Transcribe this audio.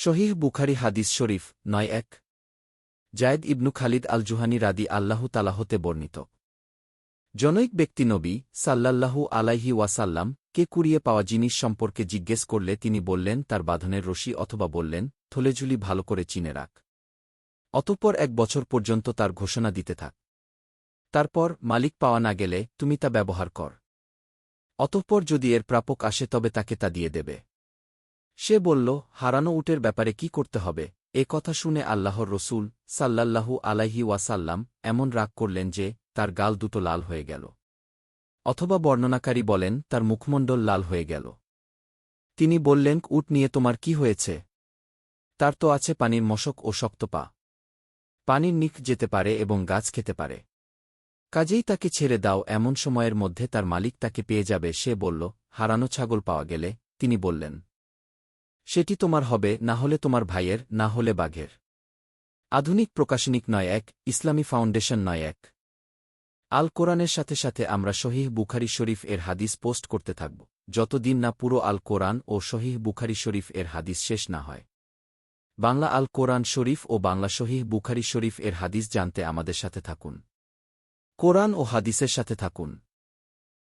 সহিহ বুখারী হাদিস শরীফ ৯-১। জায়েদ ইবনু খালিদ আল জুহানী রাদি আল্লাহু তাআলা হতে বর্ণিত। জনৈক ব্যক্তি নবী সাল্লাল্লাহু আলাইহি ওয়াসাল্লাম কে কুড়িয়ে পাওয়া জিনিস সম্পর্কে জিজ্ঞেস করলে তিনি বললেন তার বাঁধনের রশি, অথবা বললেন থলেঝুলি ভালো করে চিনে রাখ। অতঃপর ১ বছর পর্যন্ত তার ঘোষণা দিতে থাক। তারপর মালিক পাওয়া না গেলে তুমি তা ব্যবহার কর। অতঃপর যদি এর প্রাপক আসে তবে তাকে তা দিয়ে দেবে। সে বলল, হারানো উটের ব্যাপারে কি করতে হবে? এ কথা শুনে আল্লাহর রসূল সাল্লাল্লাহু আলাইহি ওয়াসাল্লাম এমন রাগ করলেন যে তার গাল দুটো লাল হয়ে গেল। অথবা বর্ণনাকারী বলেন তার মুখমণ্ডল লাল হয়ে গেল। তিনি বললেন, উট নিয়ে তোমার কি হয়েছে? তার তো আছে পানির মশক ও শক্ত পা। পানির নিখ যেতে পারে এবং গাছ খেতে পারে। কাজেই তাকে ছেড়ে দাও, এমন সময়ের মধ্যে তার মালিক তাকে পেয়ে যাবে। সে বলল, হারানো ছাগল পাওয়া গেলে? তিনি বললেন, সেটি তোমার হবে, না হলে তোমার ভাইয়ের, না হলে বাঘের। আধুনিক প্রকাশনিক ৯-১, ইসলামী ফাউন্ডেশন ৯-১। আল কোরআনের সাথে সাথে আমরা সহিহ বুখারী শরীফ এর হাদিস পোস্ট করতে থাকব, যতদিন না পুরো আল কোরআন ও সহিহ বুখারী শরীফ এর হাদিস শেষ না হয়। বাংলা আল কোরআন শরীফ ও বাংলা সহিহ বুখারী শরীফ এর হাদিস জানতে আমাদের সাথে থাকুন। কোরআন ও হাদিসের সাথে থাকুন।